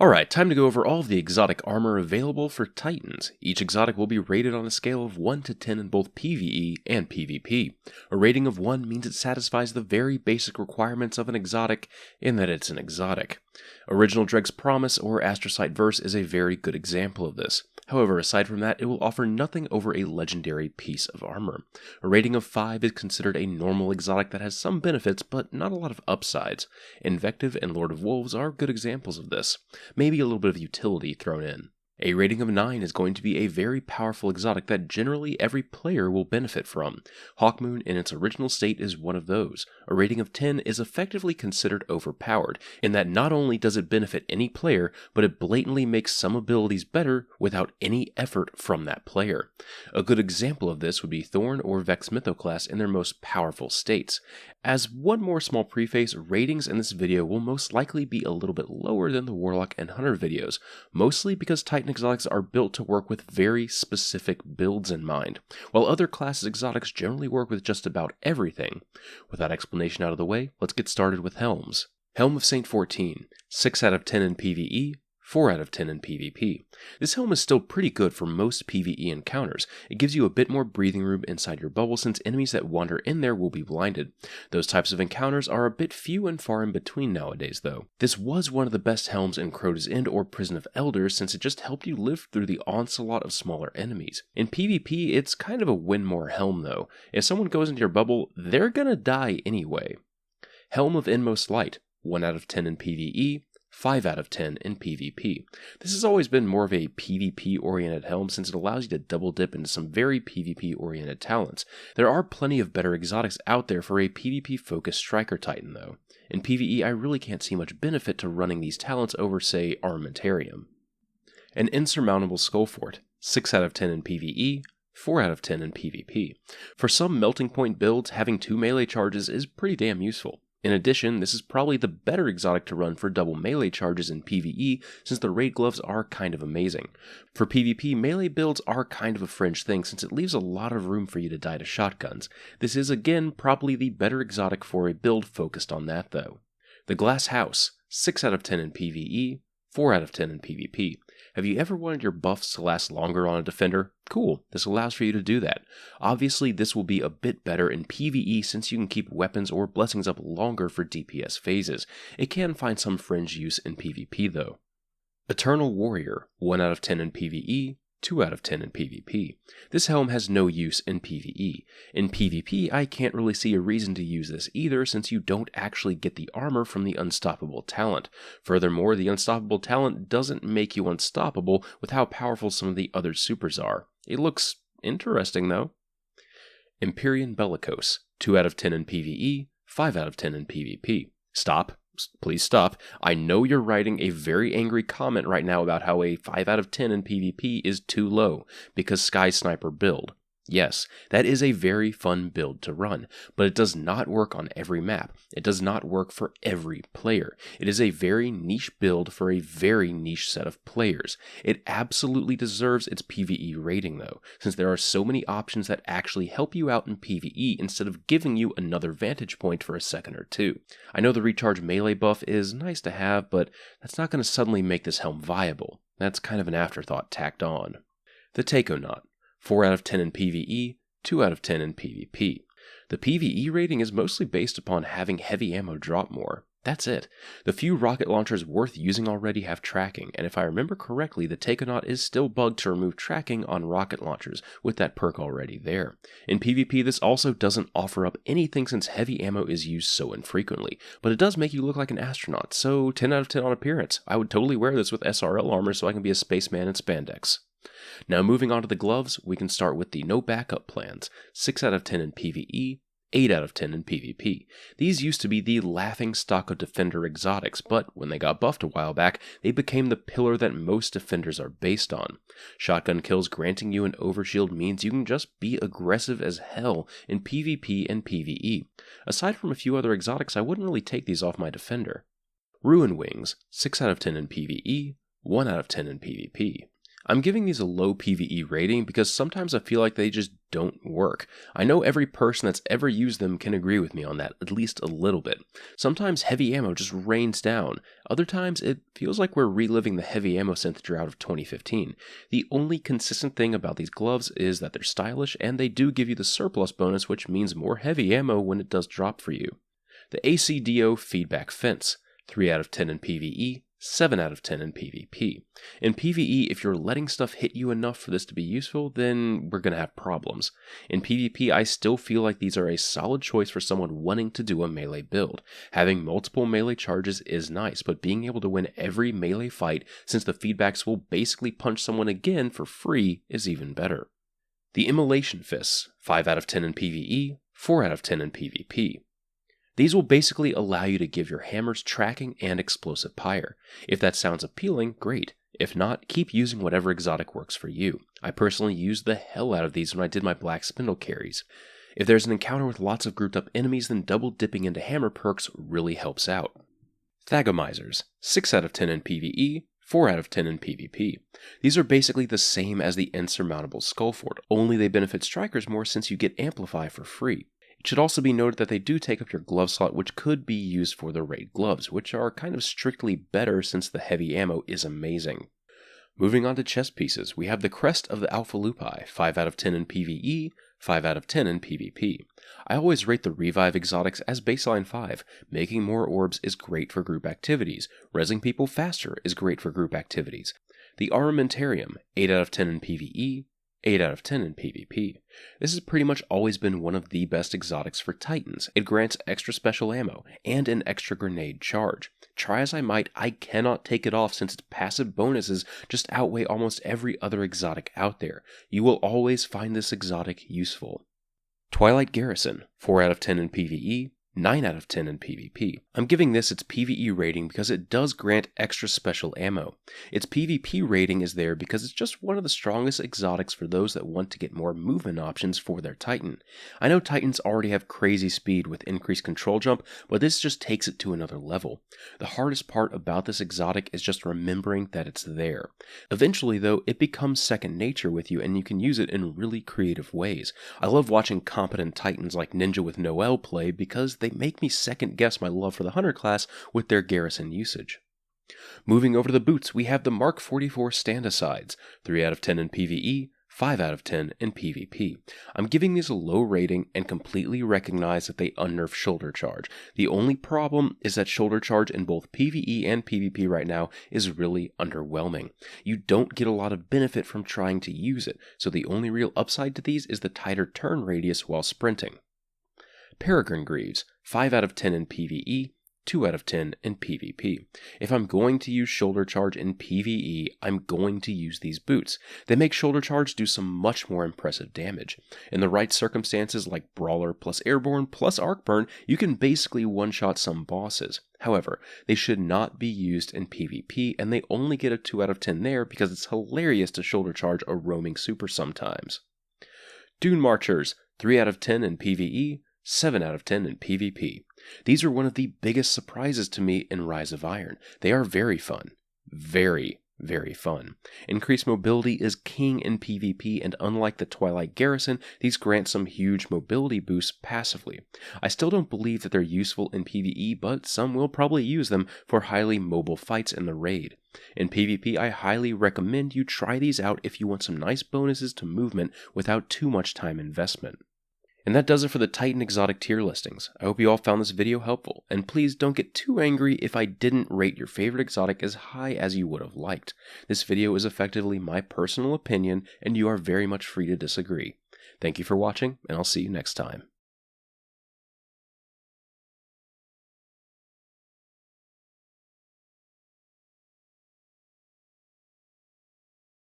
Alright, time to go over all of the exotic armor available for Titans. Each exotic will be rated on a scale of 1 to 10 in both PvE and PvP. A rating of 1 means it satisfies the very basic requirements of an exotic in that it's an exotic. Original Dreg's Promise or Astrocyte Verse is a very good example of this. However, aside from that, it will offer nothing over a legendary piece of armor. A rating of 5 is considered a normal exotic that has some benefits, but not a lot of upsides. Invective and Lord of Wolves are good examples of this. Maybe a little bit of utility thrown in. A rating of 9 is going to be a very powerful exotic that generally every player will benefit from. Hawkmoon in its original state is one of those. A rating of 10 is effectively considered overpowered, in that not only does it benefit any player, but it blatantly makes some abilities better without any effort from that player. A good example of this would be Thorn or Vex Mythoclast in their most powerful states. As one more small preface, ratings in this video will most likely be a little bit lower than the Warlock and Hunter videos, mostly because Titan exotics are built to work with very specific builds in mind, while other classes exotics generally work with just about everything. With that explanation out of the way, let's get started with Helms. Helm of Saint 14, 6 out of 10 in PvE, 4 out of 10 in PvP. This helm is still pretty good for most PvE encounters. It gives you a bit more breathing room inside your bubble since enemies that wander in there will be blinded. Those types of encounters are a bit few and far in between nowadays though. This was one of the best helms in Crota's End or Prison of Elders since it just helped you live through the onslaught of smaller enemies. In PvP, it's kind of a win more helm though. If someone goes into your bubble, they're gonna die anyway. Helm of Inmost Light, 1 out of 10 in PvE, 5 out of 10 in PvP. This has always been more of a PvP-oriented helm since it allows you to double dip into some very PvP-oriented talents. There are plenty of better exotics out there for a PvP-focused Striker Titan though. In PvE, I really can't see much benefit to running these talents over, say, Armamentarium. An Insurmountable Skullfort, 6 out of 10 in PvE, 4 out of 10 in PvP. For some melting point builds, having 2 melee charges is pretty damn useful. In addition, this is probably the better exotic to run for double melee charges in PvE since the raid gloves are kind of amazing. For PvP, melee builds are kind of a fringe thing since it leaves a lot of room for you to die to shotguns. This is again probably the better exotic for a build focused on that though. The Glass House, 6 out of 10 in PvE, 4 out of 10 in PvP. Have you ever wanted your buffs to last longer on a defender? Cool, this allows for you to do that. Obviously, this will be a bit better in PvE since you can keep weapons or blessings up longer for DPS phases. It can find some fringe use in PvP though. Eternal Warrior, 1 out of 10 in PvE, 2 out of 10 in PvP. This helm has no use in PvE. In PvP, I can't really see a reason to use this either since you don't actually get the armor from the Unstoppable talent. Furthermore, the Unstoppable talent doesn't make you unstoppable with how powerful some of the other supers are. It looks interesting though. Empyrean Bellicose, 2 out of 10 in PvE, 5 out of 10 in PvP. Stop. Please stop. I know you're writing a very angry comment right now about how a 5 out of 10 in PvP is too low because Sky Sniper build. Yes, that is a very fun build to run, but it does not work on every map. It does not work for every player. It is a very niche build for a very niche set of players. It absolutely deserves its PvE rating though, since there are so many options that actually help you out in PvE instead of giving you another vantage point for a second or two. I know the recharge melee buff is nice to have, but that's not going to suddenly make this helm viable. That's kind of an afterthought tacked on. The Taikonaut, 4 out of 10 in PvE, 2 out of 10 in PvP. The PvE rating is mostly based upon having heavy ammo drop more. That's it. The few rocket launchers worth using already have tracking, and if I remember correctly, the Taikonaut is still bugged to remove tracking on rocket launchers, with that perk already there. In PvP, this also doesn't offer up anything since heavy ammo is used so infrequently, but it does make you look like an astronaut, so 10 out of 10 on appearance. I would totally wear this with SRL armor so I can be a spaceman in spandex. Now moving on to the gloves, we can start with the No Backup plans, 6 out of 10 in PvE, 8 out of 10 in PvP. These used to be the laughing stock of Defender exotics, but when they got buffed a while back, they became the pillar that most Defenders are based on. Shotgun kills granting you an overshield means you can just be aggressive as hell in PvP and PvE. Aside from a few other exotics, I wouldn't really take these off my Defender. Ruin Wings, 6 out of 10 in PvE, 1 out of 10 in PvP. I'm giving these a low PvE rating because sometimes I feel like they just don't work. I know every person that's ever used them can agree with me on that, at least a little bit. Sometimes heavy ammo just rains down. Other times it feels like we're reliving the heavy ammo synth drought of 2015. The only consistent thing about these gloves is that they're stylish and they do give you the surplus bonus, which means more heavy ammo when it does drop for you. The ACDO Feedback Fence, 3 out of 10 in PvE, 7 out of 10 in PvP. In PvE, if you're letting stuff hit you enough for this to be useful, then we're going to have problems. In PvP, I still feel like these are a solid choice for someone wanting to do a melee build. Having multiple melee charges is nice, but being able to win every melee fight, since the feedbacks will basically punch someone again for free, is even better. The Immolation Fists, 5 out of 10 in PvE, 4 out of 10 in PvP. These will basically allow you to give your hammers tracking and explosive pyre. If that sounds appealing, great. If not, keep using whatever exotic works for you. I personally used the hell out of these when I did my black spindle carries. If there's an encounter with lots of grouped up enemies, then double dipping into hammer perks really helps out. Thagomizers, 6 out of 10 in PvE, 4 out of 10 in PvP. These are basically the same as the Insurmountable Skullfort, only they benefit strikers more since you get Amplify for free. It should also be noted that they do take up your glove slot, which could be used for the raid gloves, which are kind of strictly better since the heavy ammo is amazing. Moving on to chest pieces, we have the Crest of the Alpha Lupi, 5 out of 10 in PvE, 5 out of 10 in PvP. I always rate the Revive exotics as baseline 5. Making more orbs is great for group activities. Rezzing people faster is great for group activities. The Armamentarium, 8 out of 10 in PvE, 8 out of 10 in PvP. This has pretty much always been one of the best exotics for Titans. It grants extra special ammo and an extra grenade charge. Try as I might, I cannot take it off since its passive bonuses just outweigh almost every other exotic out there. You will always find this exotic useful. Twilight Garrison, 4 out of 10 in PvE, 9 out of 10 in PvP. I'm giving this its PvE rating because it does grant extra special ammo. Its PvP rating is there because it's just one of the strongest exotics for those that want to get more movement options for their Titan. I know Titans already have crazy speed with increased control jump, but this just takes it to another level. The hardest part about this exotic is just remembering that it's there. Eventually though, it becomes second nature with you and you can use it in really creative ways. I love watching competent Titans like Ninja with Noel play because they make me second guess my love for the Hunter class with their garrison usage. Moving over to the boots, we have the Mark 44 Stand-Asides, 3 out of 10 in PvE, 5 out of 10 in PvP. I'm giving these a low rating and completely recognize that they unnerf shoulder charge. The only problem is that shoulder charge in both PvE and PvP right now is really underwhelming. You don't get a lot of benefit from trying to use it, so the only real upside to these is the tighter turn radius while sprinting. Peregrine Greaves, 5 out of 10 in PvE, 2 out of 10 in PvP. If I'm going to use shoulder charge in PvE, I'm going to use these boots. They make shoulder charge do some much more impressive damage. In the right circumstances like Brawler plus Airborne plus Arcburn, you can basically one-shot some bosses. However, they should not be used in PvP, and they only get a 2 out of 10 there because it's hilarious to shoulder charge a roaming super sometimes. Dune Marchers, 3 out of 10 in PvE, 7 out of 10 in PvP. These are one of the biggest surprises to me in Rise of Iron. They are very fun. Very, very fun. Increased mobility is king in PvP, and unlike the Twilight Garrison, these grant some huge mobility boosts passively. I still don't believe that they're useful in PvE, but some will probably use them for highly mobile fights in the raid. In PvP, I highly recommend you try these out if you want some nice bonuses to movement without too much time investment. And that does it for the Titan exotic tier listings. I hope you all found this video helpful, and please don't get too angry if I didn't rate your favorite exotic as high as you would have liked. This video is effectively my personal opinion, and you are very much free to disagree. Thank you for watching, and I'll see you next time.